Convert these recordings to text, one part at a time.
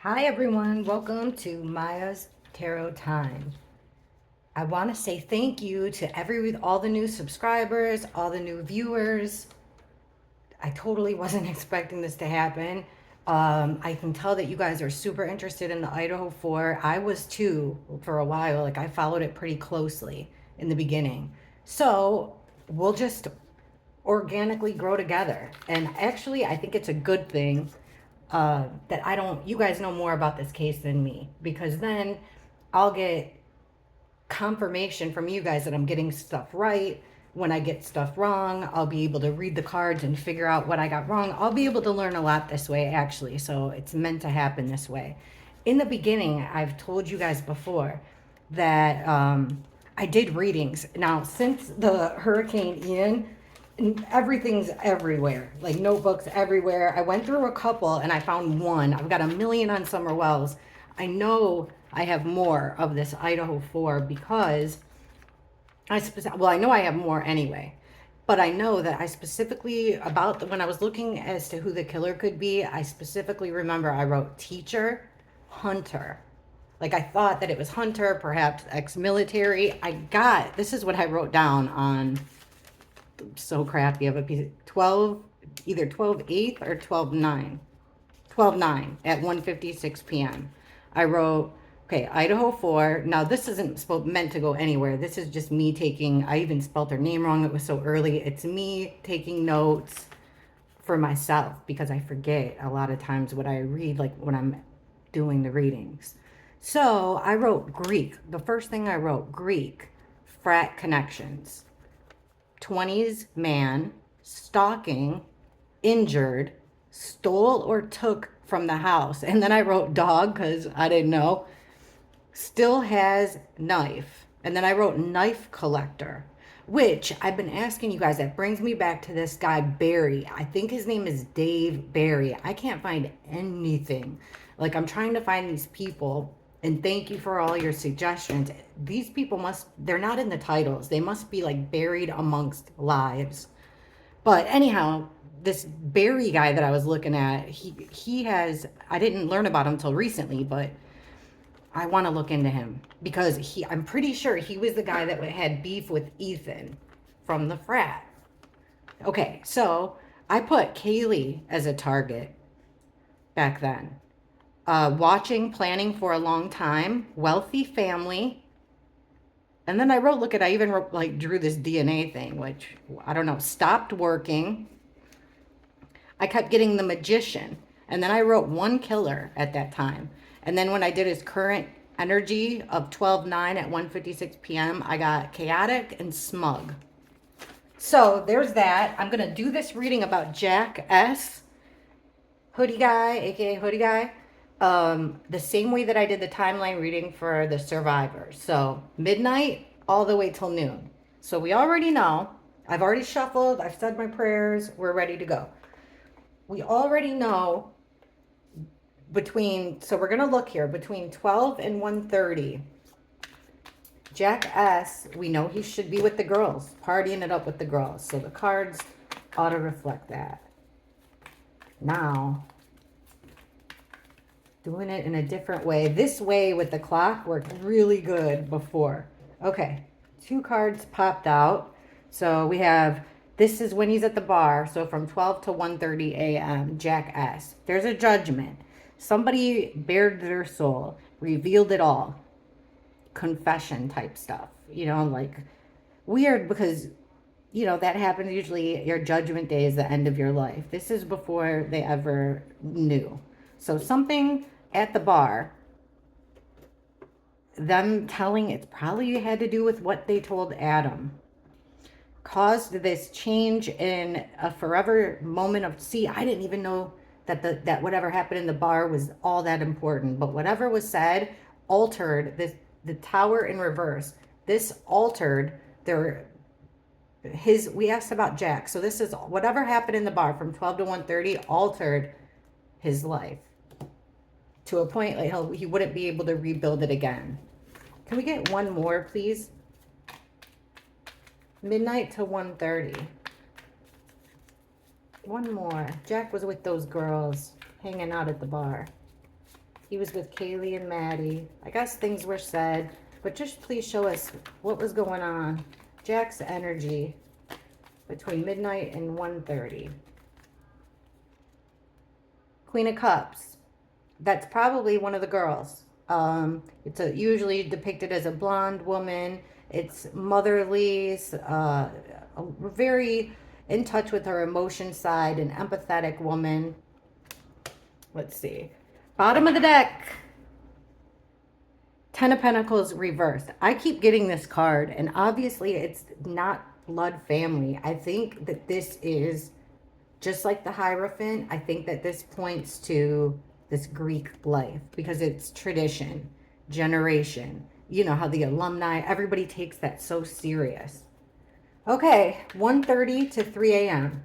Hi everyone, welcome to Maya's Tarot Time. I want to say thank you to all the new subscribers, all the new viewers. I totally wasn't expecting this to happen. I can tell that you guys are super interested in the Idaho 4. I was too for a while. Like I followed it pretty closely in the beginning. So we'll just organically grow together. And actually, I think it's a good thing that you guys know more about this case than me, because then I'll get confirmation from you guys that I'm getting stuff right. When I get stuff wrong, I'll be able to read the cards and figure out what I got wrong. I'll be able to learn a lot this way, actually. So it's meant to happen this way. In the beginning, I've told you guys before that I did readings. Now, since the Hurricane Ian, everything's everywhere, like notebooks everywhere. I went through a couple and I found one. I've got a million on Summer Wells. I know I have more of this Idaho 4 because I know I have more anyway, but I know that I specifically when I was looking as to who the killer could be, I specifically remember I wrote teacher, hunter. Like I thought that it was hunter, perhaps ex-military. This is what I wrote down on so crappy of a piece. 12, either 12/8 or 12/9. 12/9 at 1:56 p.m. I wrote, okay, Idaho 4. Now, this isn't meant to go anywhere. This is just me I even spelled her name wrong. It was so early. It's me taking notes for myself because I forget a lot of times what I read, like when I'm doing the readings. So I wrote Greek. The first thing I wrote, Greek, frat connections. 20s man, stalking, injured, stole or took from the house. And then I wrote dog because I didn't know. Still has knife. And then I wrote knife collector, which I've been asking you guys. That brings me back to this guy, Barry. I think his name is Dave Barry. I can't find anything. Like, I'm trying to find these people. And thank you for all your suggestions. These people they're not in the titles. They must be like buried amongst lives. But anyhow, this Barry guy that I was looking at, I didn't learn about him until recently, but I want to look into him because I'm pretty sure he was the guy that had beef with Ethan from the frat. Okay, so I put Kaylee as a target back then. Planning for a long time, wealthy family. And then I even drew this DNA thing, which I don't know, stopped working. I kept getting the magician. And then I wrote one killer at that time. And then when I did his current energy of 12/9 at 1:56 p.m., I got chaotic and smug. So there's that. I'm going to do this reading about Jack S. Hoodie Guy, aka Hoodie Guy. The same way that I did the timeline reading for the survivors. So midnight all the way till noon. So we already know. I've already shuffled. I've said my prayers. We're ready to go. We already know so we're going to look here between 12 and 1:30. Jack S., we know he should be with the girls, partying it up with the girls. So the cards ought to reflect that. Now, doing it in a different way. This way with the clock worked really good before. Okay, 2 cards popped out. So we have, this is when he's at the bar. So from 12 to 1:30 a.m., Jack S. There's a judgment. Somebody bared their soul, revealed it all. Confession type stuff. Like weird because, that happens usually. Your judgment day is the end of your life. This is before they ever knew. So something at the bar, them telling it's probably had to do with what they told Adam, caused this change in a forever moment of, I didn't even know that whatever happened in the bar was all that important, but whatever was said altered the tower in reverse. This altered we asked about Jack. So this is whatever happened in the bar from 12 to 1:30 altered his life to a point like he wouldn't be able to rebuild it again. Can we get one more, please? Midnight to 1:30. One more. Jack was with those girls hanging out at the bar. He was with Kaylee and Maddie. I guess things were said, but just please show us what was going on. Jack's energy between midnight and 1:30. Queen of Cups. That's probably one of the girls. It's usually depicted as a blonde woman. It's motherly, very in touch with her emotion side, an empathetic woman. Let's see. Bottom of the deck. Ten of Pentacles reversed. I keep getting this card, and obviously it's not blood family. I think that this is just like the Hierophant. I think that this points to this Greek life because it's tradition, generation. You know how the alumni, everybody takes that so serious. Okay, 1:30 to 3 a.m.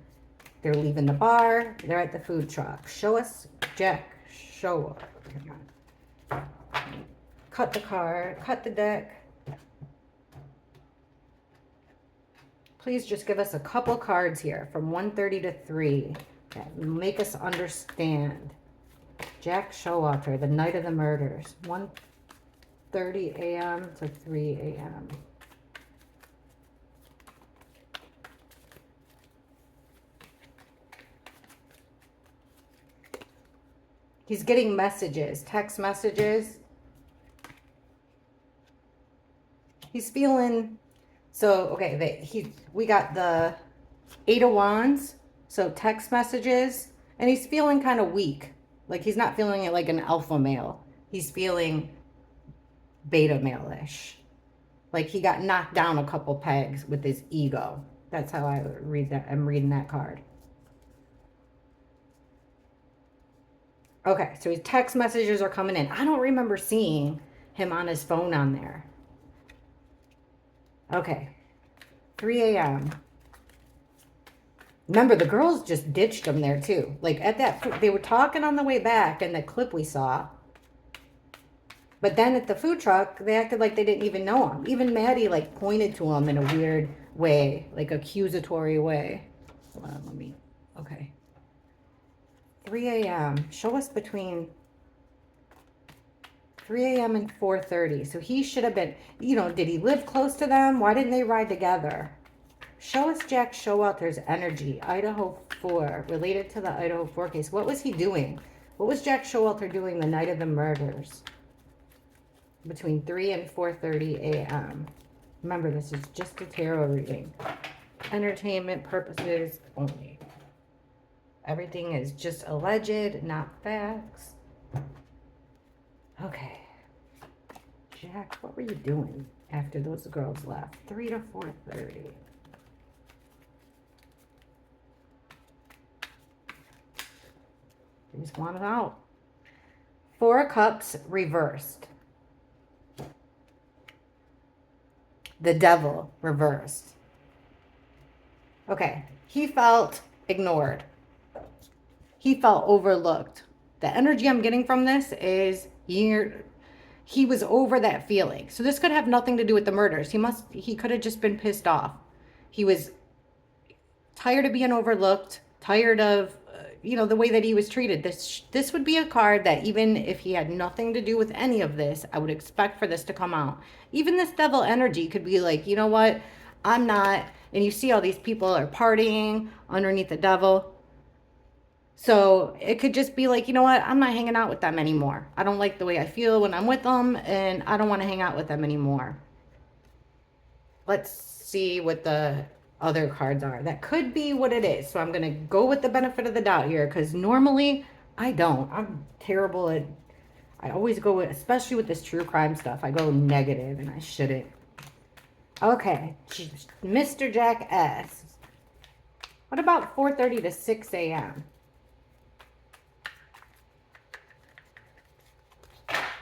They're leaving the bar. They're at the food truck. Show us, Jack. Show up. Cut the card. Cut the deck. Please just give us a couple cards here from 1:30 to 3 that make us understand. Jack Showalter, the night of the murders. 1:30 a.m. to 3 a.m. He's getting messages, text messages. He's feeling, so, okay, we got the 8 of Wands, so text messages, and he's feeling kind of weak. Like, he's not feeling it like an alpha male. He's feeling beta male-ish. Like, he got knocked down a couple pegs with his ego. That's how I read that. I'm reading that card. Okay, so his text messages are coming in. I don't remember seeing him on his phone on there. Okay, 3 a.m. Remember, the girls just ditched him there too. Like at that, they were talking on the way back in the clip we saw. But then at the food truck, they acted like they didn't even know him. Even Maddie like pointed to him in a weird way, like accusatory way. Hold on, let me, okay. 3 a.m. Show us between 3 a.m. and 4:30. So he should have been, you know, did he live close to them? Why didn't they ride together? Show us Jack Showalter's energy. Idaho 4, related to the Idaho 4 case. What was he doing? What was Jack Showalter doing the night of the murders? Between 3 and 4:30 a.m. Remember, this is just a tarot reading. Entertainment purposes only. Everything is just alleged, not facts. Okay. Jack, what were you doing after those girls left? 3 to 4:30. They just wanted out. 4 of Cups reversed. The Devil reversed. Okay. He felt ignored. He felt overlooked. The energy I'm getting from this is he was over that feeling. So this could have nothing to do with the murders. He could have just been pissed off. He was tired of being overlooked, tired of the way that he was treated. This would be a card that even if he had nothing to do with any of this, I would expect for this to come out. Even this devil energy could be like, you know what? I'm not, and you see all these people are partying underneath the devil. So it could just be like, you know what? I'm not hanging out with them anymore. I don't like the way I feel when I'm with them, and I don't want to hang out with them anymore. Let's see what the other cards are. That could be what it is. So I'm going to go with the benefit of the doubt here, because normally I don't. I'm terrible at, I always go with, especially with this true crime stuff, I go negative, and I shouldn't. Okay, Mr. Jack S. What about 4:30 to 6 a.m.?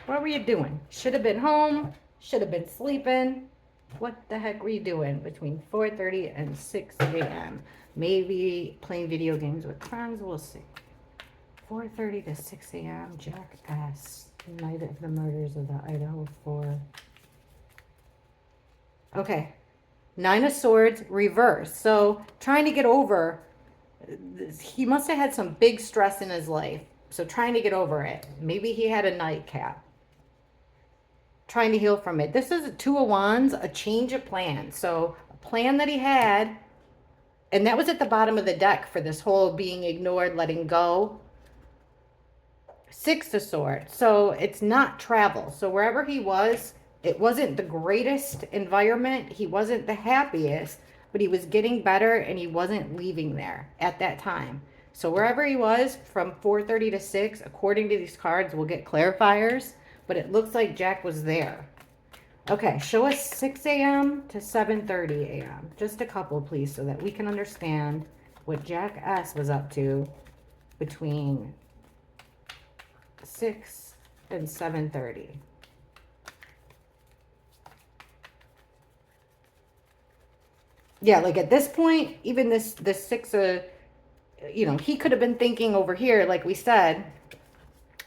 What were you doing? Should have been home. Should have been sleeping. What the heck were you doing between 4:30 and 6 a.m.? Maybe playing video games with friends. We'll see. 4:30 to 6 a.m. Jack S. Night of the murders of the Idaho 4. Okay. 9 of Swords reverse. So trying to get over. He must have had some big stress in his life. So trying to get over it. Maybe he had a nightcap. Trying to heal from it. This is a Two of Wands, a change of plan. So a plan that he had, and that was at the bottom of the deck for this whole being ignored, letting go. Six of Swords. So it's not travel. So wherever he was, it wasn't the greatest environment. He wasn't the happiest, but he was getting better and he wasn't leaving there at that time. So wherever he was from 4:30 to 6, according to these cards, we'll get clarifiers, but it looks like Jack was there. Okay, show us 6 a.m. to 7:30 a.m. Just a couple, please, so that we can understand what Jack S. was up to between 6 and 7:30. Yeah, like at this point, even this 6 he could have been thinking over here, like we said,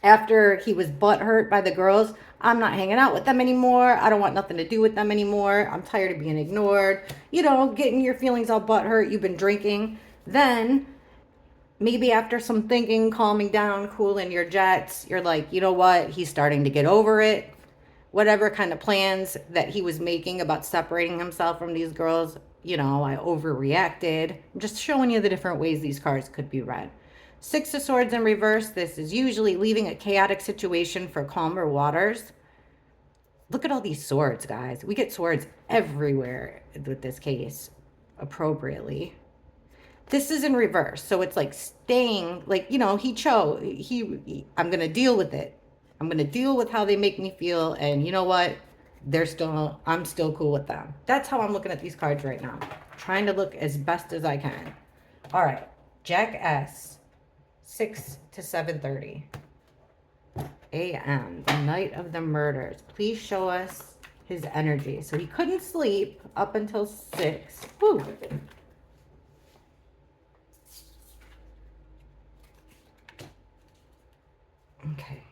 after he was butthurt by the girls, I'm not hanging out with them anymore. I don't want nothing to do with them anymore. I'm tired of being ignored. Getting your feelings all butthurt. You've been drinking. Then maybe after some thinking, calming down, cooling your jets, you're like, you know what? He's starting to get over it. Whatever kind of plans that he was making about separating himself from these girls, I overreacted. I'm just showing you the different ways these cards could be read. Six of Swords in reverse. This is usually leaving a chaotic situation for calmer waters. Look at all these swords, guys. We get swords everywhere with this case, appropriately. This is in reverse. So it's like staying, like, I'm going to deal with it. I'm going to deal with how they make me feel. And you know what? I'm still cool with them. That's how I'm looking at these cards right now. Trying to look as best as I can. All right. Jack S. 6 to 7:30 a.m. The night of the murders. Please show us his energy. So he couldn't sleep up until 6. Woo. Okay.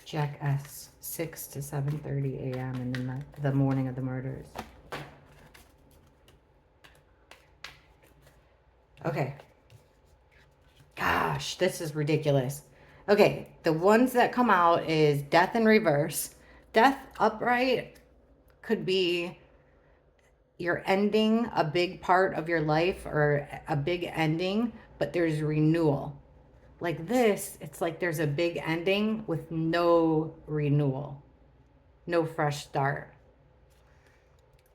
Jack S. 6 to 7:30 a.m. in the morning of the murders. Okay. Gosh, this is ridiculous. Okay, the ones that come out is Death in reverse. Death upright could be you're ending a big part of your life or a big ending, but there's renewal. Like this, it's like there's a big ending with no renewal, no fresh start.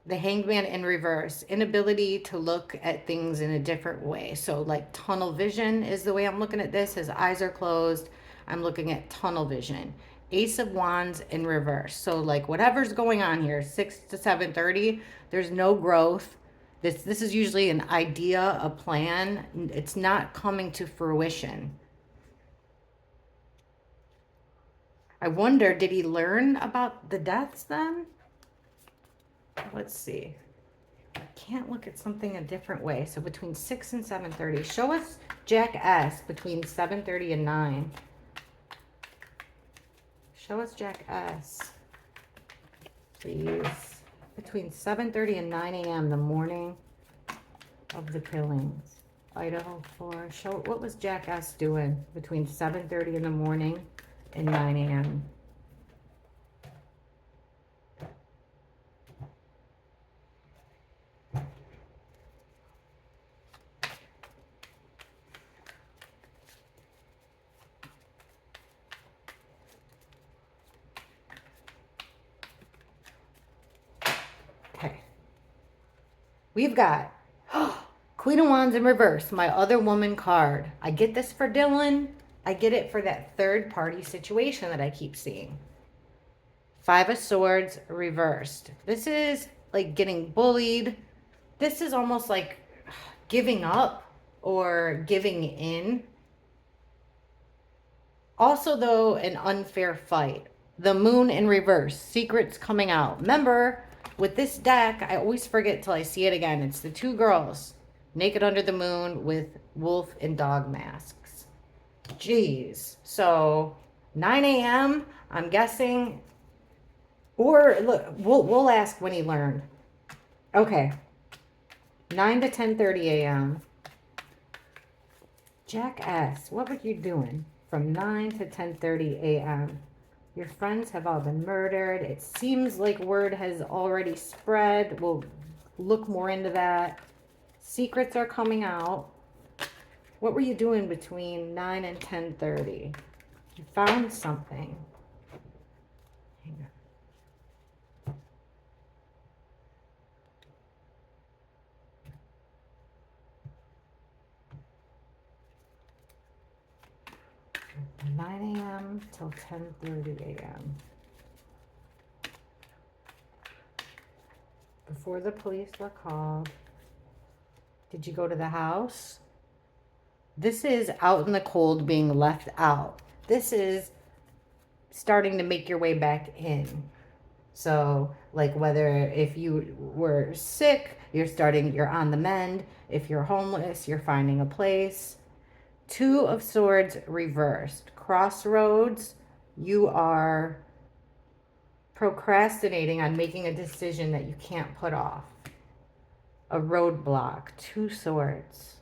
The Hangman in reverse, inability to look at things in a different way. So like tunnel vision is the way I'm looking at this. His eyes are closed. I'm looking at tunnel vision. Ace of Wands in reverse. So like whatever's going on here, 6 to 7:30, there's no growth. This is usually an idea, a plan. It's not coming to fruition. I wonder, did he learn about the deaths then? Let's see. I can't look at something a different way. So between 6 and 7:30. Show us Jack S between 7:30 and 9. Show us Jack S, please. Between 7:30 and 9 a.m. the morning of the killings. Idaho 4. Show what was Jack S doing between 7:30 in the morning and 9 a.m. Okay. We've got Queen of Wands in reverse, my other woman card. I get this for Dylan. I get it for that third party situation that I keep seeing. 5 of Swords reversed. This is like getting bullied. This is almost like giving up or giving in. Also, though, an unfair fight. The Moon in reverse. Secrets coming out. Remember, with this deck, I always forget till I see it again. It's the two girls naked under the moon with wolf and dog masks. Jeez. So 9 a.m., I'm guessing. Or look, we'll ask when he learned. Okay. 9 to 10:30 a.m. Jack S, what were you doing? from 9 to 10:30 a.m. Your friends have all been murdered. It seems like word has already spread. We'll look more into that. Secrets are coming out. What were you doing between 9 and 10:30? You found something. Hang on. 9 a.m. till 10:30 a.m. Before the police were called. Did you go to the house? This is out in the cold being left out. This is starting to make your way back in. So, like, whether if you were sick, you're on the mend. If you're homeless, you're finding a place. Two of Swords reversed. Crossroads, you are procrastinating on making a decision that you can't put off. A roadblock. Two Swords.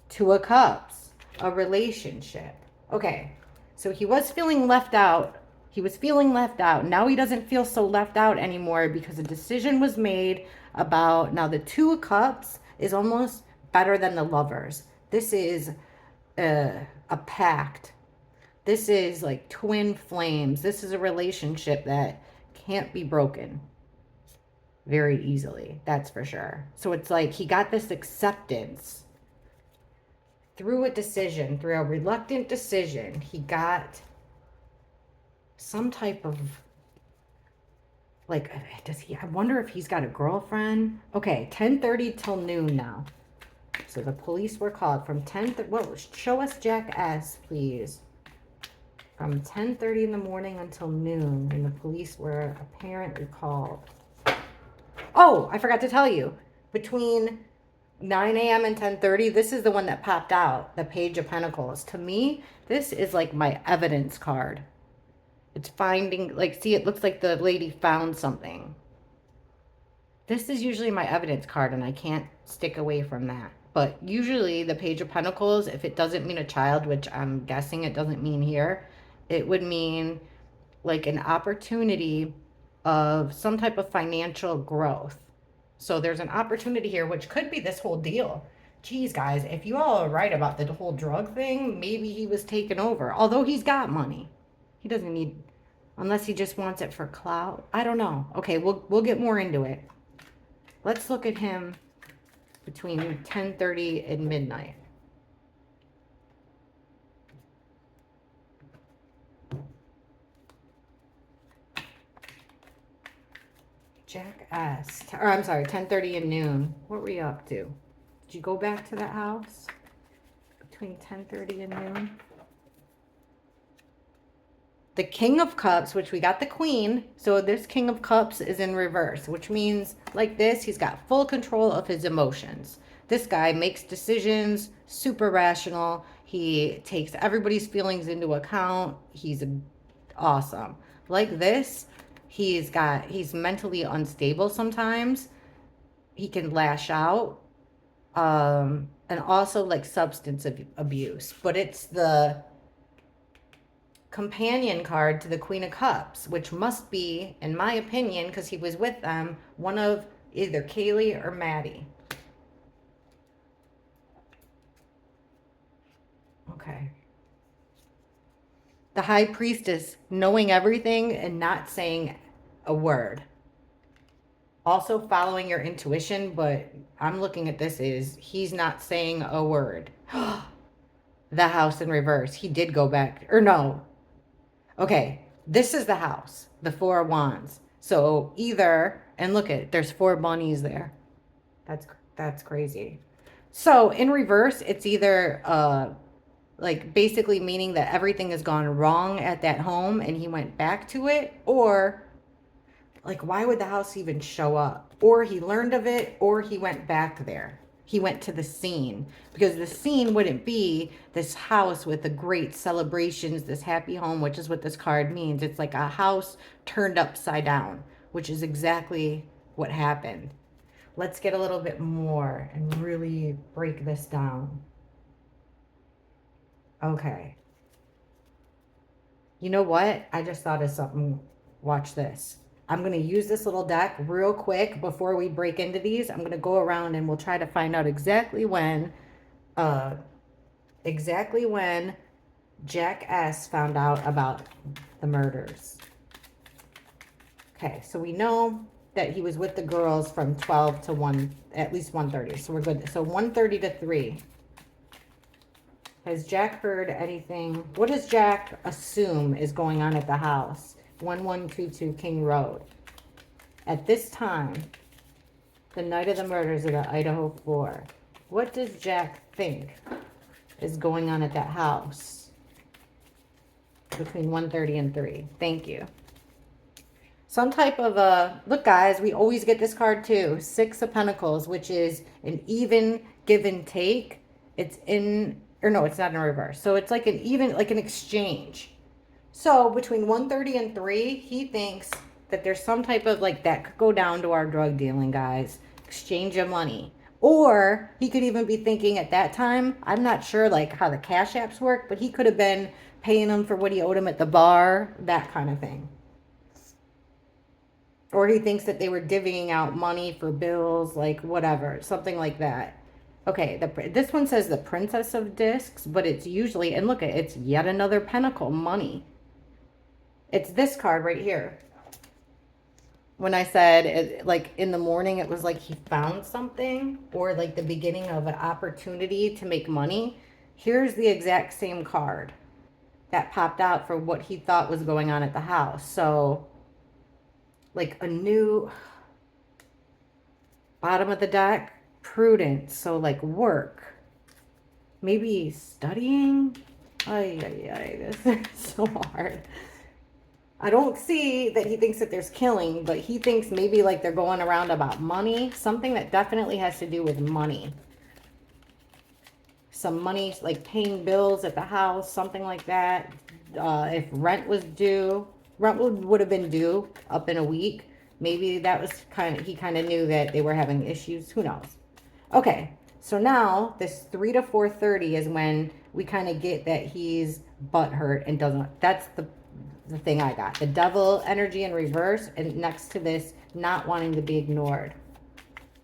Two of Cups, a relationship. Okay, so he was feeling left out. He was feeling left out. Now he doesn't feel so left out anymore because a decision was made about, now the Two of Cups is almost better than the Lovers. This is a pact. This is like twin flames. This is a relationship that can't be broken very easily. That's for sure. So it's like he got this acceptance through a decision, through a reluctant decision. He got some type of, like, I wonder if he's got a girlfriend. Okay, 10:30 till noon now. So the police were called from 10, show us Jack S, please. From 10:30 in the morning until noon, and the police were apparently called. Oh, I forgot to tell you. Between 9 a.m. and 10:30, this is the one that popped out, the Page of Pentacles. To me, this is like my evidence card. It's finding, like, see, it looks like the lady found something. This is usually my evidence card, and I can't stick away from that. But usually the Page of Pentacles, if it doesn't mean a child, which I'm guessing it doesn't mean here, it would mean like an opportunity of some type of financial growth. So there's an opportunity here, which could be this whole deal. Geez, guys, if you all are right about the whole drug thing, maybe he was taken over. Although he's got money. He doesn't need, unless he just wants it for clout. I don't know. Okay, we'll get more into it. Let's look at him between 10:30 and midnight. Jack S. Or I'm sorry, 10:30 and noon. What were you up to? Did you go back to that house between 10:30 and noon? The King of Cups, which we got the Queen. So this King of Cups is in reverse, which means like this, he's got full control of his emotions. This guy makes decisions, super rational. He takes everybody's feelings into account. He's awesome. Like this, he's mentally unstable sometimes. He can lash out. And also like substance abuse. But it's the companion card to the Queen of Cups, which must be, in my opinion, because he was with them, one of either Kaylee or Maddie. Okay. The High Priestess, knowing everything and not saying a word. Also following your intuition, but I'm looking at this as he's not saying a word. The House in reverse. He did go back, or no. Okay, this is the house, the Four of Wands. So either, and look at, there's 4 bunnies there. That's crazy. So in reverse, it's either like basically meaning that everything has gone wrong at that home and he went back to it, or like why would the house even show up? Or he learned of it, or he went back there. He went to the scene, because the scene wouldn't be this house with the great celebrations, this happy home, which is what this card means. It's like a house turned upside down, which is exactly what happened. Let's get a little bit more and really break this down. Okay. You know what? I just thought of something. Watch this. I'm going to use this little deck real quick before we break into these. I'm going to go around and we'll try to find out uh, exactly when Jack S found out about the murders. Okay, so we know that he was with the girls from 12 to 1, at least 1:30. So we're good. So 1:30 to 3. Has Jack heard anything? What does Jack assume is going on at the house? 1122 King Road. At this time, the night of the murders of the Idaho 4, what does Jack think is going on at that house between 1:30 and 3? Thank you. Some type of look, guys, we always get this card too. 6 of Pentacles, which is an even give and take. It's in, or no, it's not in reverse. So it's like an even, like an exchange. So between 1:30 and 3, he thinks that there's some type of, like, that could go down to our drug dealing, guys. Exchange of money. Or he could even be thinking at that time, I'm not sure like how the cash apps work, but he could have been paying him for what he owed him at the bar, that kind of thing. Or he thinks that they were divvying out money for bills, like whatever, something like that. Okay, this one says the Princess of Discs, but it's usually, and look, it's yet another pentacle, money. It's this card right here. When I said, like, in the morning, it was like he found something, or like the beginning of an opportunity to make money. Here's the exact same card that popped out for what he thought was going on at the house. So, like, a new bottom of the deck, prudence. So, like, work. Maybe studying. This is so hard. I don't see that he thinks that there's killing, but he thinks maybe like they're going around about money. Something that definitely has to do with money. Some money, like paying bills at the house, something like that. If rent was due, rent would have been due up in a week. Maybe that was he kind of knew that they were having issues. Who knows? Okay, so now this 3 to 4:30 is when we kind of get that he's butthurt and doesn't. That's the thing I got. The devil energy in reverse, and next to this, not wanting to be ignored.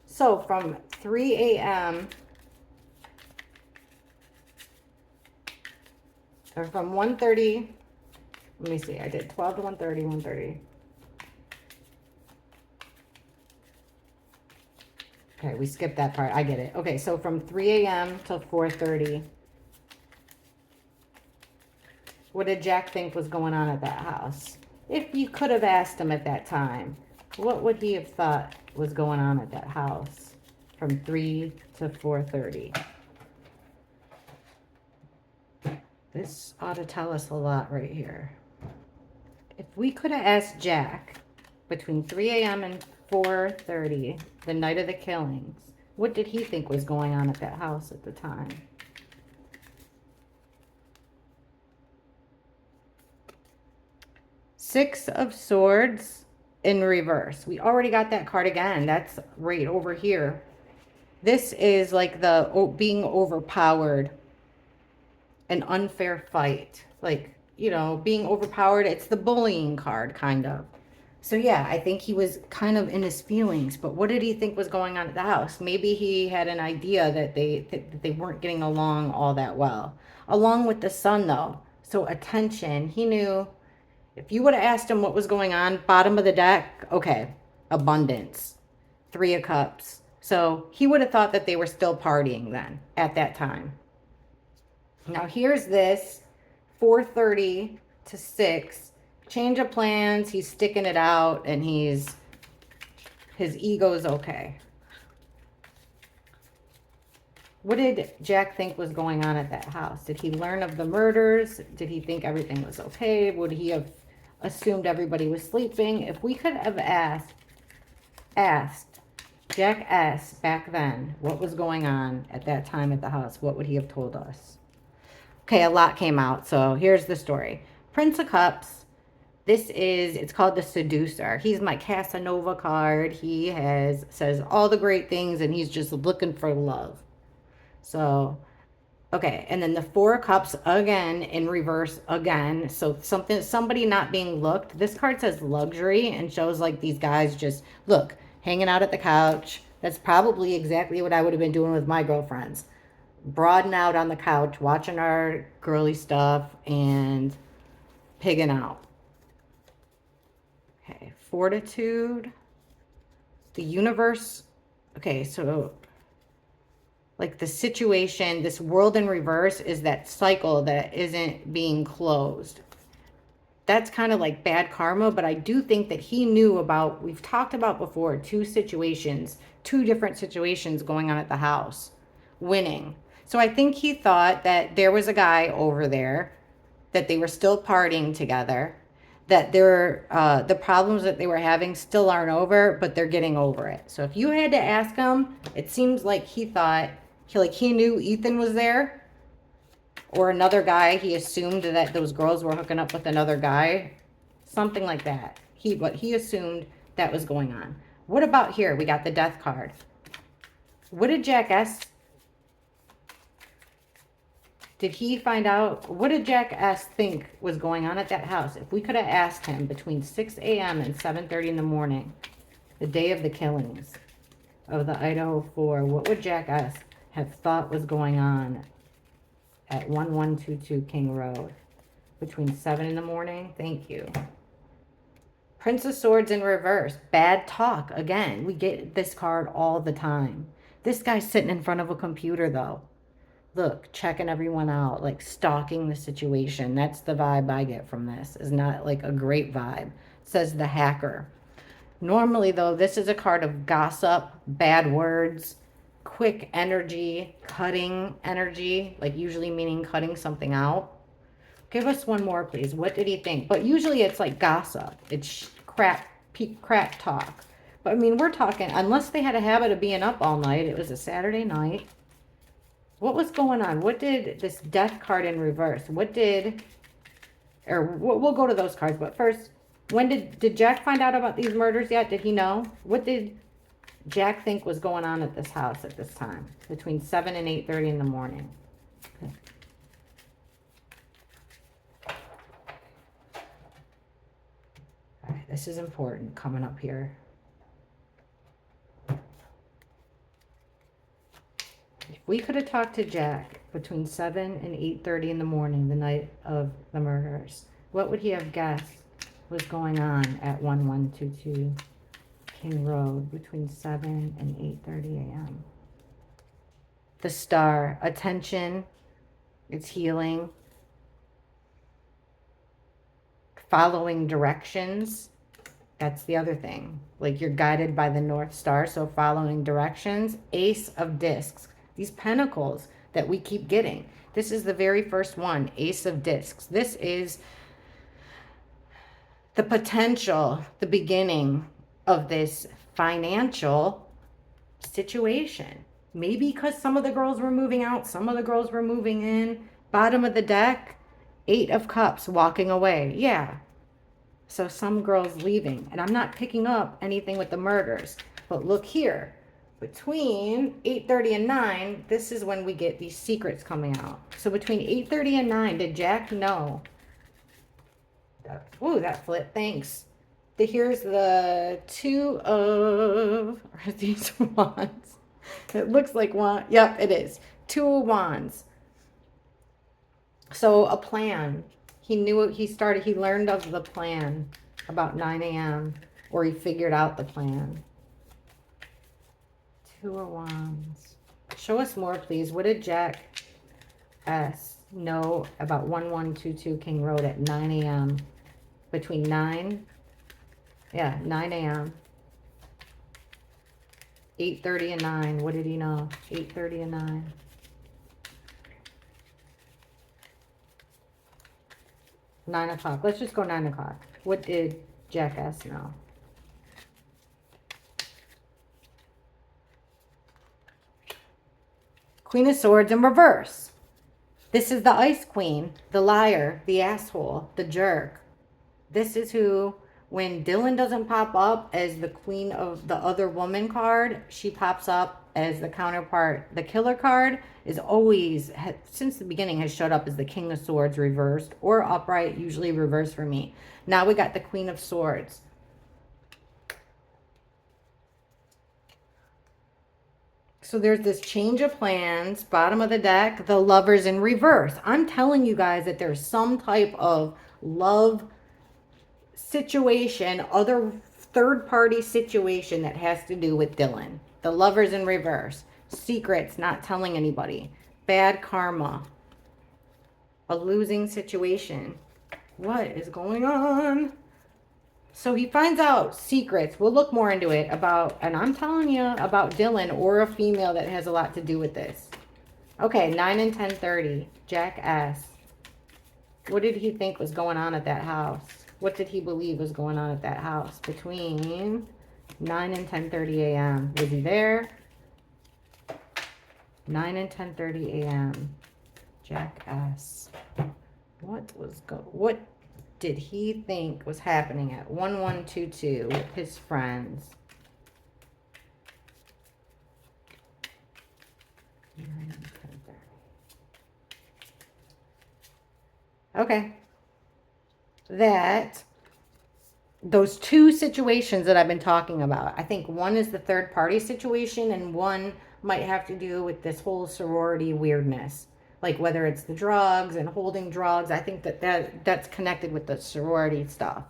So from 3 a.m. or from 1:30, let me see, I did 12 to 1:30, 1:30. Okay, we skipped that part. I get it. Okay, so from 3 a.m. till 4:30. What did Jack think was going on at that house? If you could have asked him at that time, what would he have thought was going on at that house from 3 to 4:30? This ought to tell us a lot right here. If we could have asked Jack between 3 a.m. and 4:30, the night of the killings, what did he think was going on at that house at the time? Six of Swords in reverse. We already got that card again. That's right over here. This is like the being overpowered, an unfair fight. Like, you know, being overpowered. It's the bullying card, kind of. So yeah, I think he was kind of in his feelings. But what did he think was going on at the house? Maybe he had an idea that they weren't getting along all that well. Along with the sun, though. So attention. He knew. If you would have asked him what was going on, bottom of the deck, okay, abundance, 3 of Cups. So he would have thought that they were still partying then, at that time. Now here's this, 4:30 to 6, change of plans, he's sticking it out, and his ego's okay. What did Jack think was going on at that house? Did he learn of the murders? Did he think everything was okay? Would he have assumed everybody was sleeping? If we could have asked Jack S back then what was going on at that time at the house, what would he have told us? Okay, a lot came out, so here's the story. Prince of Cups. It's called the Seducer. He's my Casanova card. He says all the great things, and he's just looking for love. So Okay, and then the Four of Cups again in reverse again. So somebody not being looked. This card says luxury and shows like these guys just look, hanging out at the couch. That's probably exactly what I would have been doing with my girlfriends. Broaden out on the couch, watching our girly stuff and pigging out. Okay, fortitude. The universe. Okay, so like the situation, this world in reverse is that cycle that isn't being closed. That's kind of like bad karma, but I do think that he knew about, we've talked about before, two different situations going on at the house, winning. So I think he thought that there was a guy over there, that they were still partying together, that the problems that they were having still aren't over, but they're getting over it. So if you had to ask him, it seems like he thought, he knew Ethan was there, or another guy. He assumed that those girls were hooking up with another guy, something like that. He assumed that was going on. What about here? We got the death card. What did Jack S. Did he find out? What did Jack S. think was going on at that house? If we could have asked him between 6 a.m. and 7:30 in the morning, the day of the killings of the Idaho 4, what would Jack S. have thought was going on at 1122 King Road between 7 in the morning? Thank you. Prince of Swords in reverse. Bad talk. Again, we get this card all the time. This guy's sitting in front of a computer, though. Look, checking everyone out, like stalking the situation. That's the vibe I get from this. Is not like a great vibe. Says the hacker. Normally, though, this is a card of gossip, bad words, quick energy, cutting energy, like usually meaning cutting something out. Give us one more, please. What did he think? But usually it's like gossip. It's crap talk. But I mean, we're talking, unless they had a habit of being up all night, it was a Saturday night. What was going on? What did this death card in reverse? We'll go to those cards. But first, when did Jack find out about these murders yet? Did he know? What did Jack think was going on at this house at this time? Between 7 and 8:30 in the morning. Okay. All right, this is important coming up here. If we could have talked to Jack between 7 and 8:30 in the morning, the night of the murders, what would he have guessed was going on at 1122 King Road between 7 and 8:30 a.m.? The star, attention, it's healing, following directions. That's the other thing. Like you're guided by the North Star, so following directions. Ace of Discs. These pentacles that we keep getting. This is the very first one, Ace of Discs. This is the potential, the beginning of this financial situation. Maybe because some of the girls were moving out, some of the girls were moving in. Bottom of the deck, 8 of Cups, walking away. Yeah. So some girls leaving. And I'm not picking up anything with the murders. But look here. Between 8:30 and 9, this is when we get these secrets coming out. So between 8:30 and 9, did Jack know? Ooh, that flip. Thanks. Here's the 2 of... Are these wands? It looks like one. Yep, it is. 2 of Wands. So a plan. He knew it. He learned of the plan about 9 a.m. Or he figured out the plan. 2 of Wands. Show us more, please. What did Jack S. know about 1122 King Road at 9 a.m.? Between 9 a.m. 8:30 and 9. What did he know? 8:30 and 9. Nine o'clock. Let's just go 9 o'clock. What did Jack S. know? Queen of Swords in reverse. This is the Ice Queen, the liar, the asshole, the jerk. This is who, when Dylan doesn't pop up as the Queen of the Other Woman card, she pops up as the counterpart. The killer card is always, since the beginning, has showed up as the King of Swords reversed or upright, usually reversed for me. Now we got the Queen of Swords. So there's this change of plans, bottom of the deck, the Lovers in reverse. I'm telling you guys that there's some type of love situation, other third party situation that has to do with Dylan. The Lovers in reverse. Secrets, not telling anybody. Bad karma. A losing situation. What is going on? So he finds out secrets. We'll look more into it about, and I'm telling you about Dylan or a female that has a lot to do with this. Okay, 9 and 10:30. Jack S. What did he think was going on at that house? What did he believe was going on at that house between 9 and 10:30 a.m.? Was he there? 9 and 10:30 a.m. Jack S. What did he think was happening at 1122 with his friends? Okay. Those two situations that I've been talking about, I think one is the third party situation and one might have to do with this whole sorority weirdness. Like whether it's the drugs and holding drugs, I think that's connected with the sorority stuff.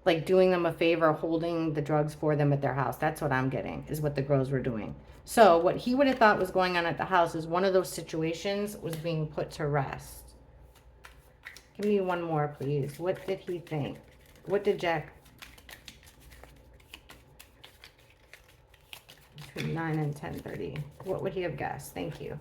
Like doing them a favor, holding the drugs for them at their house. That's what I'm getting, is what the girls were doing. So what he would have thought was going on at the house is one of those situations was being put to rest. Give me one more, please. What did he think? What did Jack... Between 9 and 10:30. What would he have guessed? Thank you.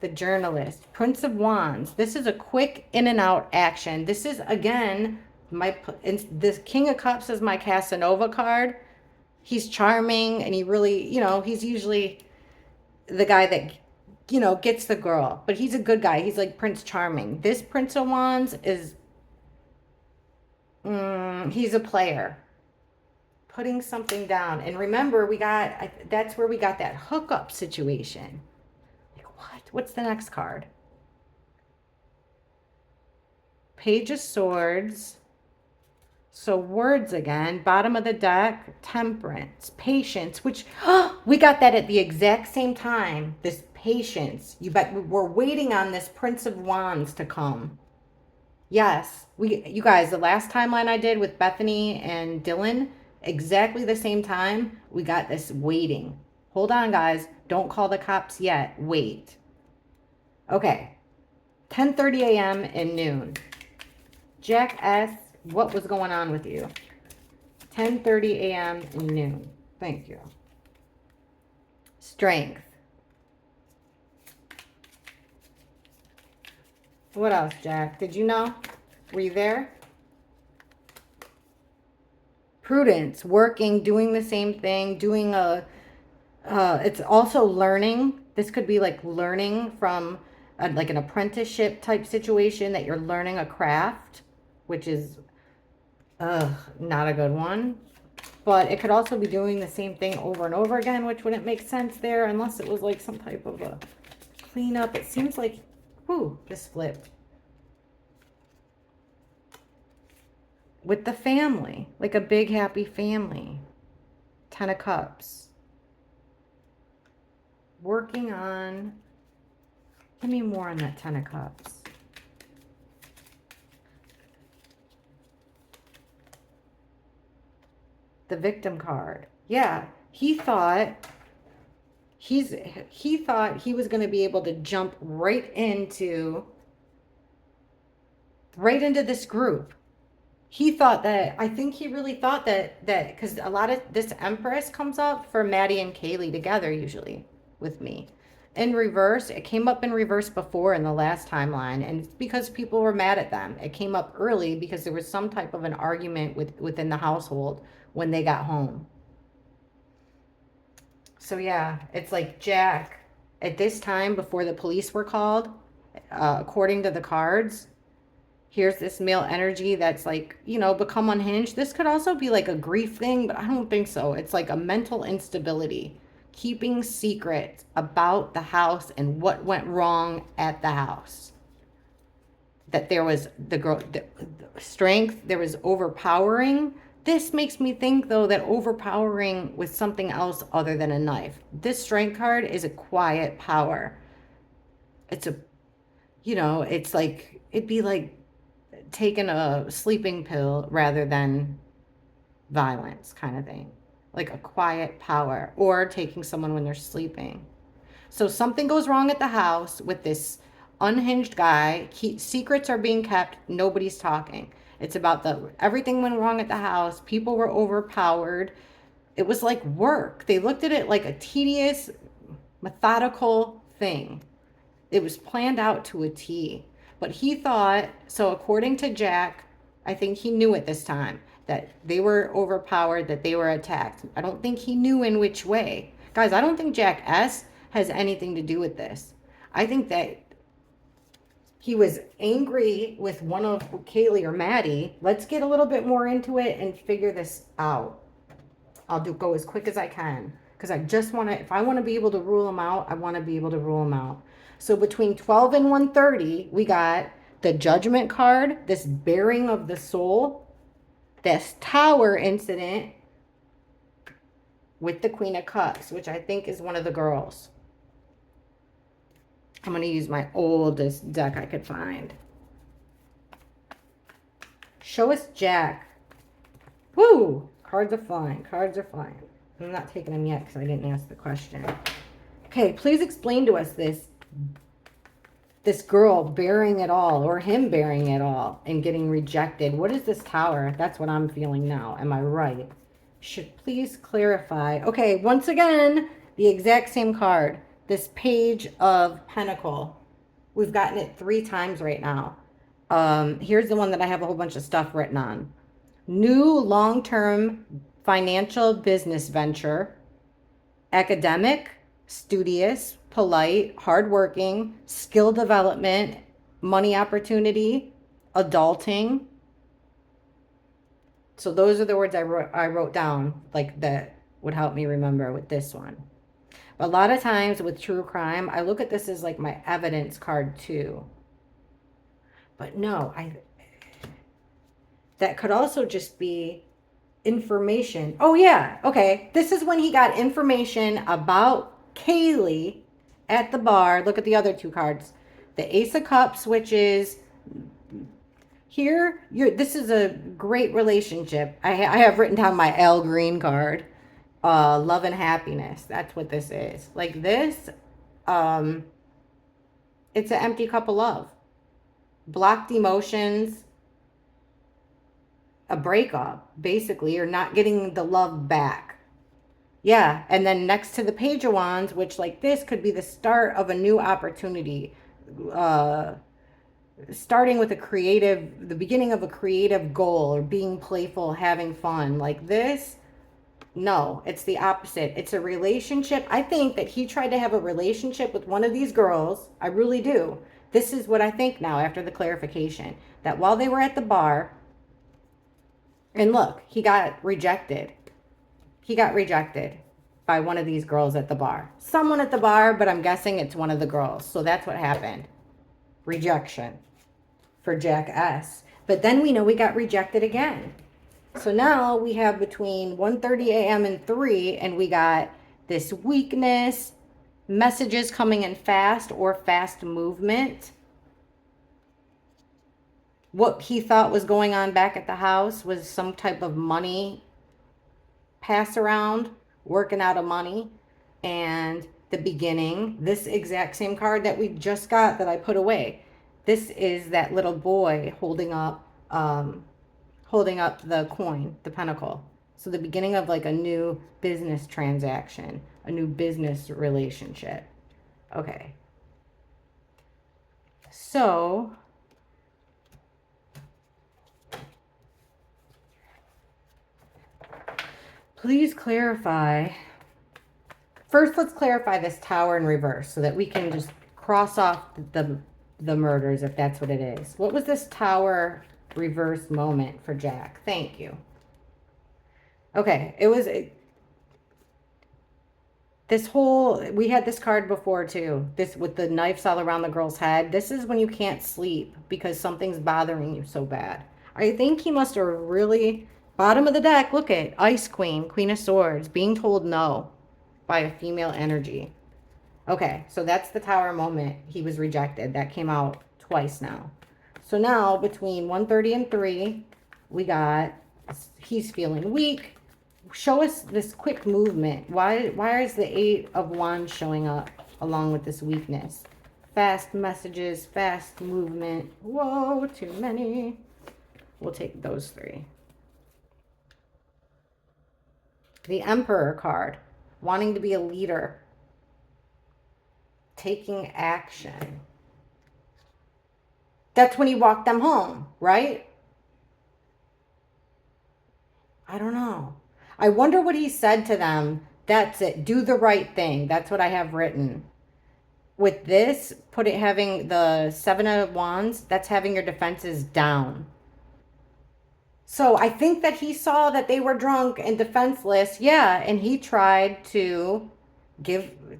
The Journalist. Prince of Wands. This is a quick in and out action. This is, again, this King of Cups is my Casanova card. He's charming and he really, he's usually the guy that, gets the girl. But he's a good guy. He's like Prince Charming. This Prince of Wands is, he's a player. Putting something down. And remember, that's where we got that hookup situation. Like, what? What's the next card? Page of Swords. So words again, bottom of the deck, Temperance, Patience, which we got that at the exact same time. This Patience. You bet we're waiting on this Prince of Wands to come. Yes, you guys, the last timeline I did with Bethany and Dylan, exactly the same time, we got this waiting. Hold on, guys. Don't call the cops yet. Wait. Okay. 10:30 a.m. and noon. Jack S., what was going on with you? 10:30 a.m. and noon. Thank you. Strength. What else, Jack? Did you know? Were you there? Prudence. Working, doing the same thing, doing it's also learning. This could be like learning from like an apprenticeship type situation that you're learning a craft, which is not a good one. But it could also be doing the same thing over and over again, which wouldn't make sense there unless it was like some type of a cleanup. It seems like, whoo, this flipped. With the family, like a big happy family. 10 of Cups. Working on, give me more on that 10 of Cups. The Victim card. Yeah, he thought he was going to be able to jump right into this group. He thought that, I think he really thought that because a lot of this Empress comes up for Maddie and Kaylee together usually with me. In reverse, it came up in reverse before in the last timeline, and it's because people were mad at them. It came up early because there was some type of an argument within the household when they got home. So yeah, it's like Jack, at this time before the police were called, according to the cards, here's this male energy that's like, become unhinged. This could also be like a grief thing, but I don't think so. It's like a mental instability. keeping secrets about the house and what went wrong at the house. That there was the strength, there was overpowering. This makes me think, though, that overpowering was something else other than a knife. This strength card is a quiet power. It's a, it's like, it'd be like taking a sleeping pill rather than violence kind of thing. Like a quiet power, or taking someone when they're sleeping. So something goes wrong at the house with this unhinged guy. Secrets are being kept. Nobody's talking. It's about everything went wrong at the house. People were overpowered. It was like work. They looked at it like a tedious, methodical thing. It was planned out to a T. But he thought, so according to Jack, I think he knew at this time that they were overpowered, that they were attacked. I don't think he knew in which way. Guys, I don't think Jack S. has anything to do with this. I think that he was angry with one of Kaylee or Maddie. Let's get a little bit more into it and figure this out. I'll go as quick as I can, because I just want to, if I want to be able to rule them out, I want to be able to rule them out. So between 12 and 1:30, we got the Judgment card, this bearing of the soul, this Tower incident with the Queen of Cups, which I think is one of the girls. I'm going to use my oldest deck I could find. Show us Jack. Woo! Cards are flying. Cards are flying. I'm not taking them yet because I didn't ask the question. Okay, please explain to us this girl bearing it all, or him bearing it all and getting rejected. What is this Tower? That's what I'm feeling now. Am I right? Should please clarify. Okay, once again, the exact same card. This Page of Pentacle. We've gotten it 3 times right now. Here's the one that I have a whole bunch of stuff written on. New long-term financial business venture. Academic, studious, polite, hardworking, skill development, money opportunity, adulting. So those are the words I wrote down, like, that would help me remember with this one. A lot of times with true crime, I look at this as like my evidence card too. But no, that could also just be information. Oh yeah, okay. This is when he got information about Kaylee at the bar. Look at the other 2 cards. The Ace of Cups, which is here. This is a great relationship. I have written down my Al Green card. Love and happiness. That's what this is. Like this, it's an empty cup of love. Blocked emotions, a breakup, basically. You're not getting the love back. Yeah, and then next to the Page of Wands, which like this could be the start of a new opportunity. Starting with the beginning of a creative goal, or being playful, having fun. Like this, no, it's the opposite. It's a relationship. I think that he tried to have a relationship with one of these girls. I really do. This is what I think now after the clarification. That while they were at the bar, and look, he got rejected. He got rejected by one of these girls at the bar. Someone at the bar, but I'm guessing it's one of the girls. So that's what happened. Rejection for Jack S. But then we know we got rejected again. So now we have between 1:30 a.m. and 3, and we got this weakness, messages coming in fast, or fast movement. What he thought was going on back at the house was some type of money pass around, working out of money. And the beginning, this exact same card that we just got that I put away. This is that little boy holding up the coin, the pentacle. So the beginning of like a new business transaction, a new business relationship. Okay. So please clarify. First, let's clarify this Tower in reverse so that we can just cross off the murders if that's what it is. What was this Tower reverse moment for Jack? Thank you. Okay, it was this whole, we had this card before too. This with the knives all around the girl's head. This is when you can't sleep because something's bothering you so bad. I think he must have really, bottom of the deck, look at Ice Queen, Queen of Swords, being told no by a female energy. Okay, so that's the Tower moment. He was rejected. That came out twice now. So now between 1:30 and 3, we got, he's feeling weak. Show us this quick movement. Why is the 8 of Wands showing up along with this weakness? Fast messages, fast movement. Whoa, too many. We'll take those 3. The Emperor card, wanting to be a leader, taking action. That's when he walked them home, right? I don't know. I wonder what he said to them. That's it. Do the right thing. That's what I have written. With this, put it having the 7 of Wands, that's having your defenses down. So I think that he saw that they were drunk and defenseless. Yeah, and he tried to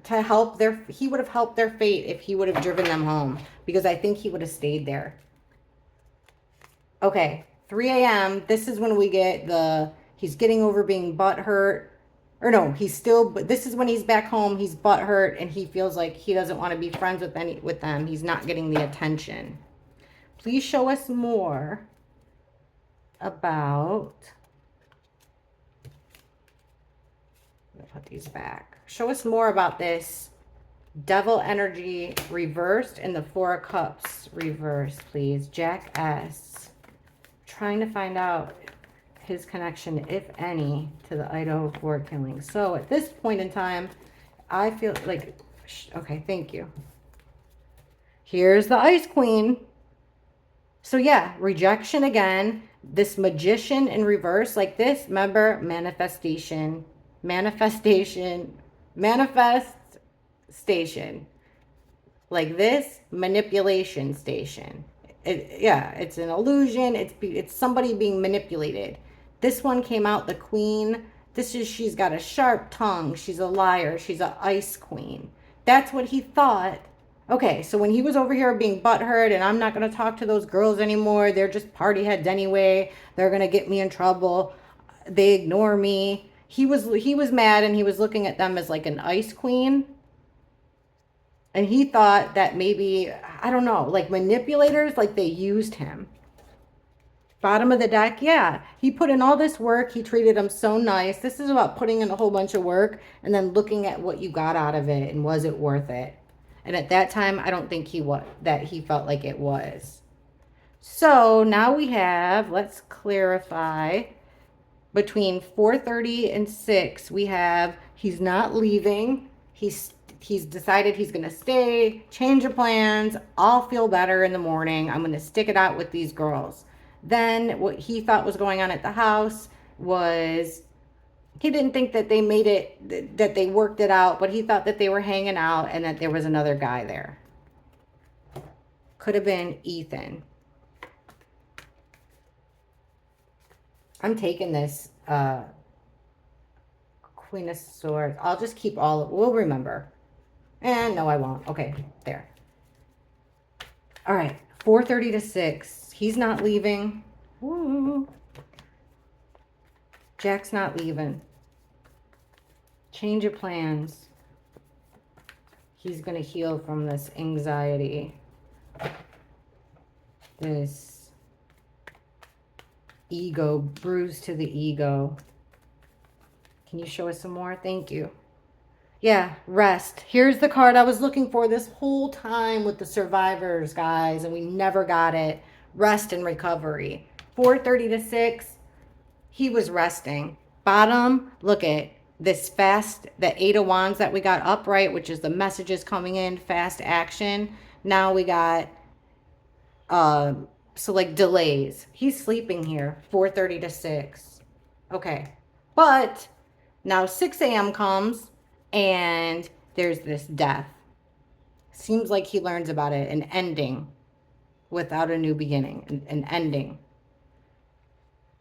help he would have helped their fate if he would have driven them home, because I think he would have stayed there. Okay, 3 a.m. This is when we get he's getting over being butthurt. Or no, this is when he's back home, he's butthurt, and he feels like he doesn't want to be friends with them. He's not getting the attention. Please show us more about, put these back. Show us more about this Devil energy reversed and the 4 of Cups reversed, please. Jack S. Trying to find out his connection, if any, to the Idaho 4 killing. So at this point in time, I feel like, okay, thank you. Here's the Ice Queen. So yeah, rejection again. This Magician in reverse, like this, remember, manifestation, like this, manipulation station. Yeah, it's an illusion. It's somebody being manipulated. This one came out, the Queen. She's got a sharp tongue. She's a liar. She's an Ice Queen. That's what he thought. Okay, so when he was over here being butthurt and I'm not going to talk to those girls anymore, they're just party heads anyway, they're going to get me in trouble, they ignore me. He was mad, and he was looking at them as like an Ice Queen. And he thought that maybe, I don't know, like manipulators, like they used him. Bottom of the deck, yeah. He put in all this work. He treated them so nice. This is about putting in a whole bunch of work and then looking at what you got out of it and was it worth it. And at that time, I don't think he felt like it was. So now we have, let's clarify, between 4:30 and 6, we have he's not leaving. He's decided he's going to stay, change of plans. I'll feel better in the morning. I'm going to stick it out with these girls. Then what he thought was going on at the house was, he didn't think that they made it, that they worked it out, but he thought that they were hanging out and that there was another guy there. Could have been Ethan. I'm taking this Queen of Swords. I'll just keep we'll remember. And no, I won't. Okay, there. All right, 4:30 to 6. He's not leaving. Woo. Jack's not leaving. Change of plans. He's going to heal from this anxiety. This ego, bruise to the ego. Can you show us some more? Thank you. Yeah, rest. Here's the card I was looking for this whole time with the survivors, guys, and we never got it. Rest and recovery. 4:30 to 6, he was resting. Bottom, look at this fast, the 8 of Wands that we got upright, which is the messages coming in, fast action. Now we got, so like delays. He's sleeping here, 4:30 to 6. Okay, but now 6 a.m. comes, and there's this death. Seems like he learns about it, an ending without a new beginning, an ending.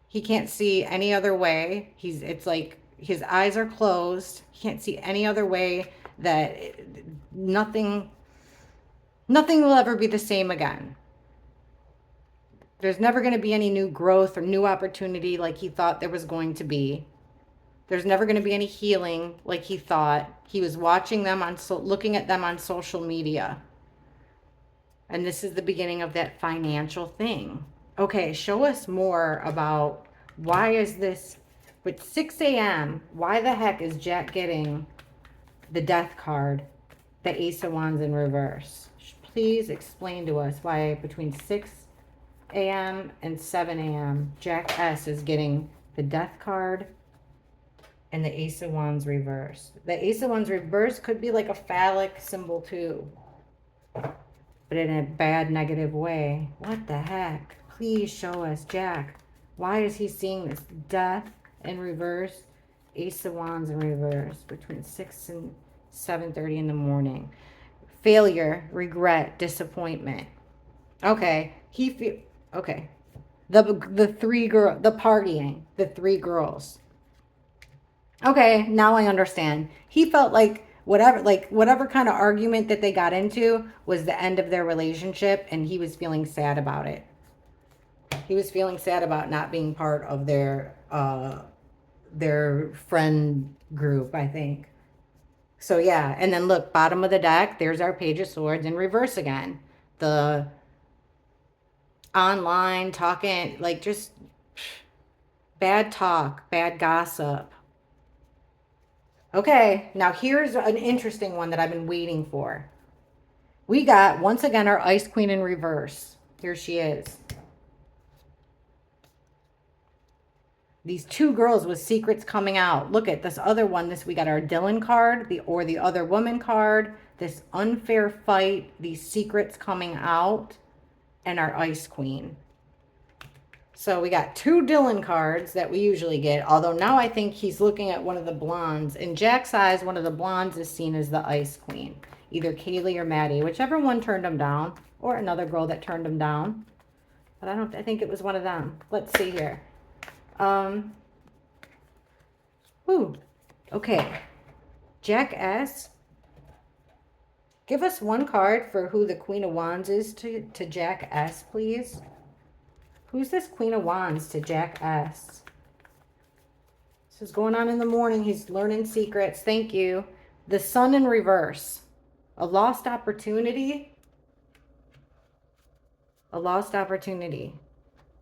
He can't see any other way. It's like his eyes are closed. He can't see any other way. That nothing will ever be the same again. There's never going to be any new growth or new opportunity like he thought there was going to be. There's never going to be any healing like he thought. He was watching them looking at them on social media. And this is the beginning of that financial thing. Okay, show us more about why is this, with 6 a.m., why the heck is Jack getting the death card, the Ace of Wands in reverse? Please explain to us why between 6 a.m. and 7 a.m. Jack S is getting the death card and the Ace of Wands reverse. The Ace of Wands reverse could be like a phallic symbol too, but in a bad, negative way. What the heck? Please show us, Jack. Why is he seeing this? Death in reverse, Ace of Wands in reverse between 6 and 7:30 in the morning. Failure, regret, disappointment. Okay, okay. The partying, the 3 girls. Okay, now I understand. He felt like whatever kind of argument that they got into was the end of their relationship, and he was feeling sad about it. He was feeling sad about not being part of their friend group, I think. So yeah, and then look, bottom of the deck, there's our Page of Swords in reverse again. The online talking, like just bad talk, bad gossip. Okay, now here's an interesting one that I've been waiting for. We got, once again, our Ice Queen in reverse. Here she is. These 2 girls with secrets coming out. Look at this other one. We got our Dylan card, the other woman card, this unfair fight, these secrets coming out, and our Ice Queen. So we got 2 Dylan cards that we usually get, although now I think he's looking at one of the blondes. In Jack's eyes, one of the blondes is seen as the Ice Queen. Either Kaylee or Maddie, whichever one turned him down, or another girl that turned him down. But I think it was one of them. Let's see here. Okay. Jack S. Give us one card for who the Queen of Wands is to Jack S, please. Who's this Queen of Wands to Jack S? This is going on in the morning. He's learning secrets. Thank you. The Sun in reverse. A lost opportunity. A lost opportunity.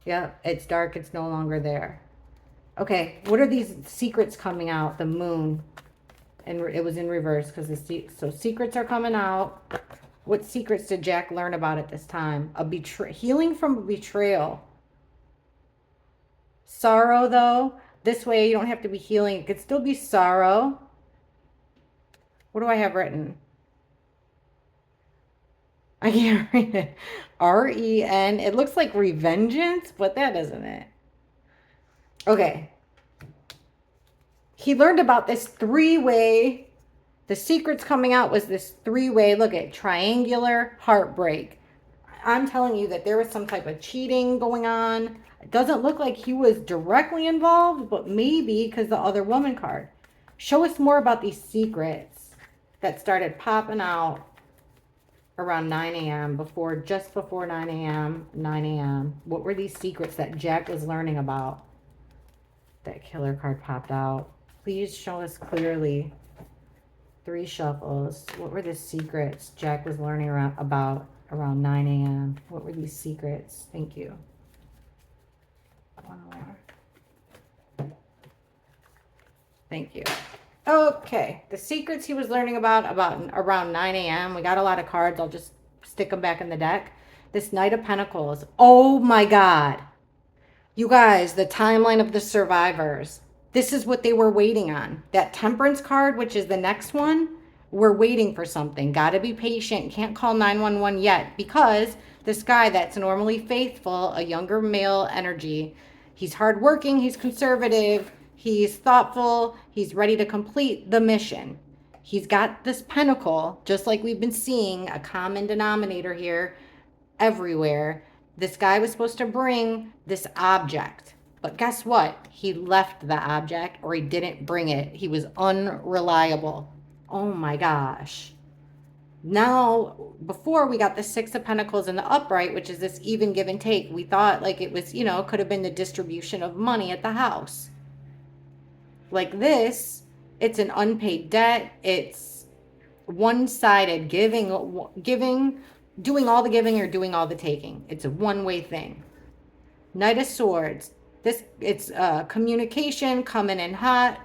Yep, it's dark. It's no longer there. Okay, what are these secrets coming out? The Moon. And it was in reverse because so secrets are coming out. What secrets did Jack learn about at this time? Healing from a betrayal. Sorrow, though. This way you don't have to be healing. It could still be sorrow. What do I have written? I can't read it. R-E-N. It looks like revengeance, but that isn't it. Okay. He learned about this 3-way. The secrets coming out was this 3-way. Look at triangular heartbreak. I'm telling you that there was some type of cheating going on. It doesn't look like he was directly involved, but maybe because the other woman card. Show us more about these secrets that started popping out around 9 a.m. just before 9 a.m., 9 a.m. What were these secrets that Jack was learning about? That killer card popped out. Please show us clearly. 3 shuffles. What were the secrets Jack was learning about around 9 a.m.? What were these secrets? Thank you. One more. Thank you. Okay. The secrets he was learning about around 9 a.m. We got a lot of cards. I'll just stick them back in the deck. This Knight of Pentacles. Oh my God. You guys, the timeline of the survivors. This is what they were waiting on. That Temperance card, which is the next one, we're waiting for something. Got to be patient. Can't call 911 yet because this guy that's normally faithful, a younger male energy, he's hardworking, he's conservative, he's thoughtful, he's ready to complete the mission. He's got this pentacle, just like we've been seeing, a common denominator here everywhere. This guy was supposed to bring this object. But guess what? He left the object, or he didn't bring it. He was unreliable. Oh my gosh. Now, before we got the Six of Pentacles in the upright, which is this even give and take, we thought like it was, could have been the distribution of money at the house. Like this, it's an unpaid debt. It's one-sided giving, doing all the giving or doing all the taking. It's a one-way thing. Knight of Swords. It's communication coming in hot,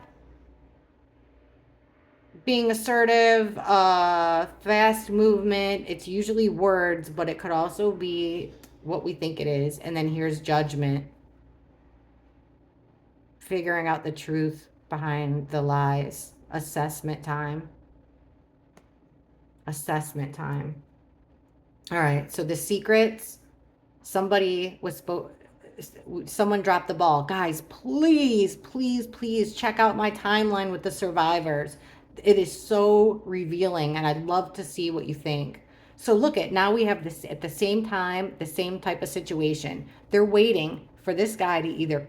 being assertive, fast movement. It's usually words, but it could also be what we think it is. And then here's Judgment. Figuring out the truth behind the lies. Assessment time. Assessment time. All right, so the secrets. Someone dropped the ball. Guys, please, please, please check out my timeline with the survivors. It is so revealing, and I'd love to see what you think. So look now we have this at the same time, the same type of situation. They're waiting for this guy to either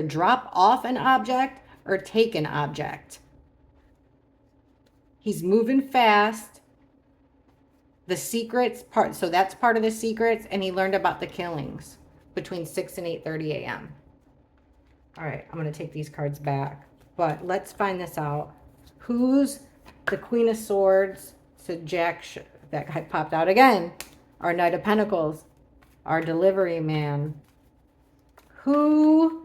drop off an object or take an object. He's moving fast. The secrets part, so that's part of the secrets, and he learned about the killings between 6 and 8:30 a.m. All right, I'm going to take these cards back, but let's find this out. Who's the Queen of Swords to that guy popped out again. Our Knight of Pentacles, our delivery man. Who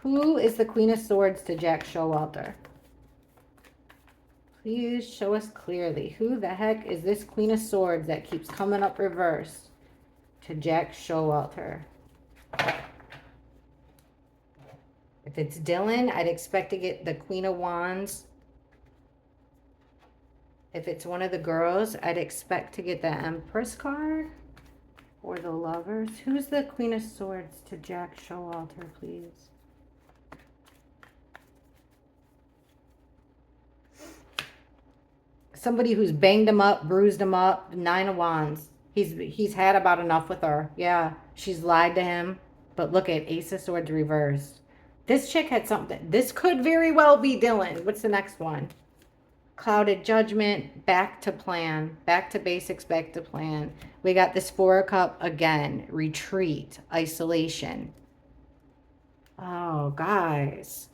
is the Queen of Swords to Jack Showalter? Please show us clearly. Who the heck is this Queen of Swords that keeps coming up reversed to Jack Showalter? If it's Dylan, I'd expect to get the Queen of Wands. If it's one of the girls, I'd expect to get the Empress card or the Lovers. Who's the Queen of Swords to Jack Showalter, please? Somebody who's banged him up, bruised him up. 9 of Wands. He's had about enough with her. Yeah, she's lied to him. But look at Ace of Swords reversed. This chick had something. This could very well be Dylan. What's the next one? Clouded Judgment. Back to plan. Back to basics. Back to plan. We got this 4 of Cups again. Retreat. Isolation. Oh, guys.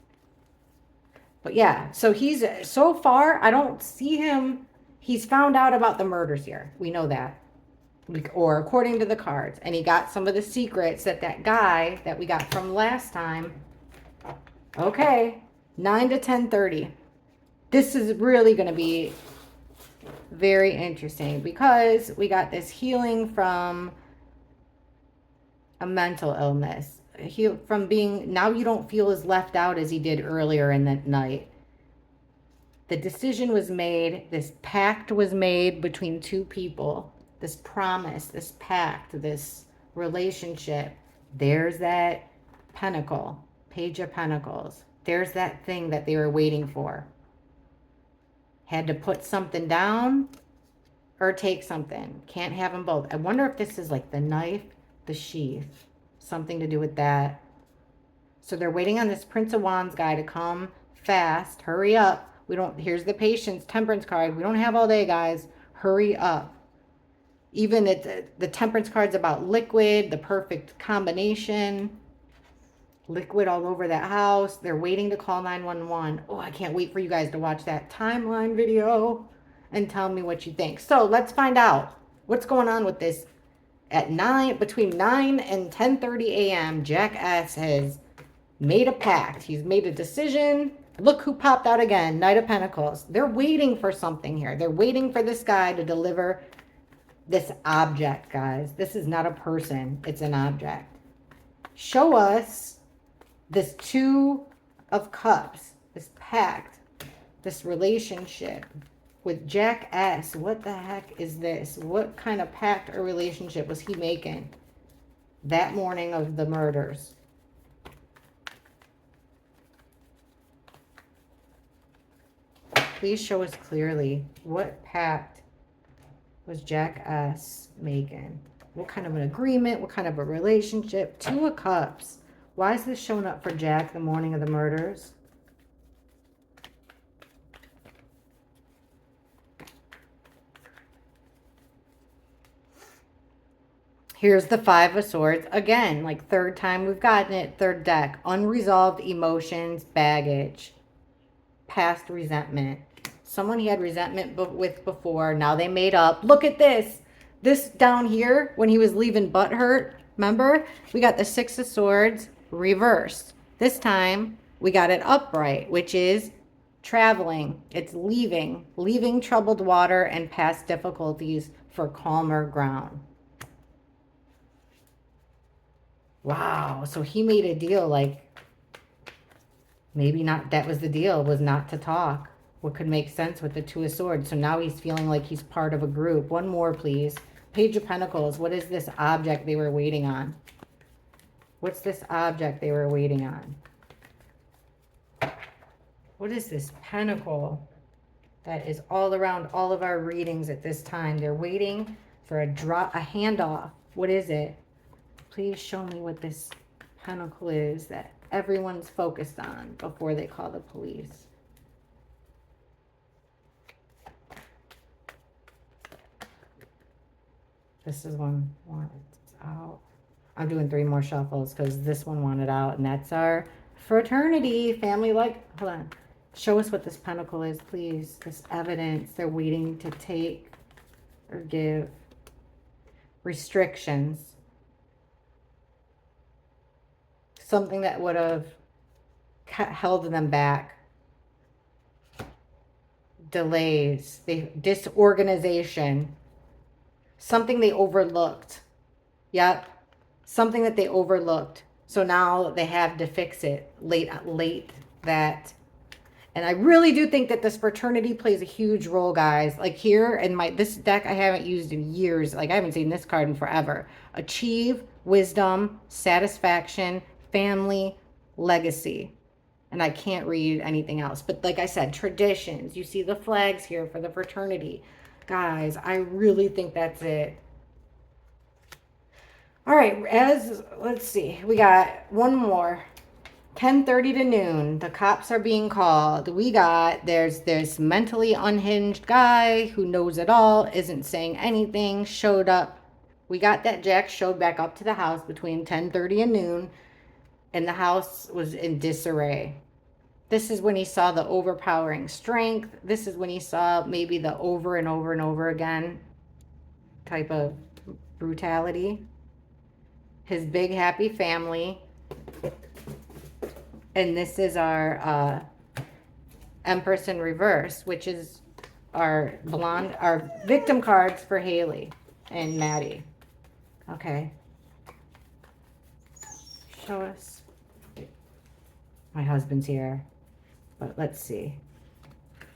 But yeah, so so far, I don't see him. He's found out about the murders here. We know that. Or according to the cards. And he got some of the secrets that guy that we got from last time. Okay, 9 to 10:30. This is really going to be very interesting because we got this healing from a mental illness. From being, now you don't feel as left out as he did earlier in the night. The decision was made, this pact was made between two people, this promise, this pact, this relationship. There's that pentacle, Page of Pentacles. There's that thing that they were waiting for. Had to put something down or take something. Can't have them both. I wonder if this is like the knife, the sheath. Something to do with that. So they're waiting on this Prince of Wands guy to come fast. Hurry up. Here's the Patience, Temperance card. We don't have all day, guys. Hurry up. Even the Temperance card's about liquid, the perfect combination. Liquid all over that house. They're waiting to call 911. Oh, I can't wait for you guys to watch that timeline video and tell me what you think. So let's find out what's going on with this. At between 9 and 10:30 a.m., Jack S has made a pact. He's made a decision. Look who popped out again, Knight of Pentacles. They're waiting for something here. They're waiting for this guy to deliver this object, guys. This is not a person. It's an object. Show us this 2 of Cups, this pact, this relationship with Jack S. What the heck is this? What kind of pact or relationship was he making that morning of the murders? Please show us clearly what pact was Jack S. making. What kind of an agreement? What kind of a relationship? Two of Cups. Why is this showing up for Jack the morning of the murders? Here's the Five of Swords. Again, like third time we've gotten it. Third deck. Unresolved emotions, baggage, past resentment. Someone he had resentment with before. Now they made up. Look at this. This down here, when he was leaving butthurt, remember? We got the Six of Swords reversed. This time, we got it upright, which is traveling. It's leaving. Leaving troubled water and past difficulties for calmer ground. Wow. So he made a deal like, maybe not, that was the deal, was not to talk. What could make sense with the Two of Swords. So now he's feeling like he's part of a group. One more, please. Page of Pentacles. What is this object they were waiting on? What's this object they were waiting on? What is this pentacle that is all around all of our readings at this time? They're waiting for a handoff. What is it? Please show me what this pentacle is that everyone's focused on before they call the police. This is one wants out. I'm doing 3 more shuffles because this one wanted out, and that's our fraternity, family. Like, hold on. Show us what this pentacle is, please. This evidence they're waiting to take or give. Restrictions. Something that would have held them back. Delays. Disorganization. Something they overlooked. Yep. Something that they overlooked. So now they have to fix it. Late that. And I really do think that this fraternity plays a huge role, guys. Like here in this deck I haven't used in years. Like I haven't seen this card in forever. Achieve, wisdom, satisfaction, family, legacy. And I can't read anything else. But like I said, traditions. You see the flags here for the fraternity. Guys, I really think that's it. All right, let's see. We got one more. 10:30 to noon. The cops are being called. There's this mentally unhinged guy who knows it all, isn't saying anything, showed up. We got that Jack showed back up to the house between 10:30 and noon, and the house was in disarray. This is when he saw the overpowering strength. This is when he saw maybe the over and over and over again type of brutality. His big happy family. And this is our Empress in reverse, which is our victim cards for Haley and Maddie. Okay. Show us. My husband's here. But let's see.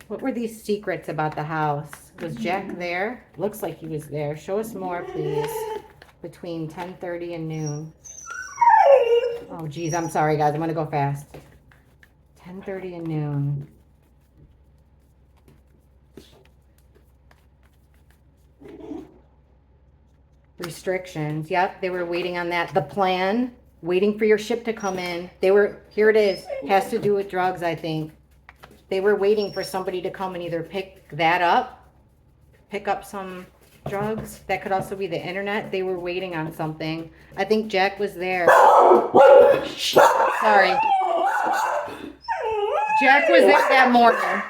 What were these secrets about the house? Was Jack there? Looks like he was there. Show us more, please. Between 10:30 and noon. Oh, geez. I'm sorry, guys. I'm going to go fast. 10:30 and noon. Restrictions. Yep, they were waiting on that. The plan. Waiting for your ship to come in. Here it is. Has to do with drugs, I think. They were waiting for somebody to come and either pick that up, pick up some drugs. That could also be the internet. They were waiting on something. I think Jack was there. Sorry. Jack was there that morning.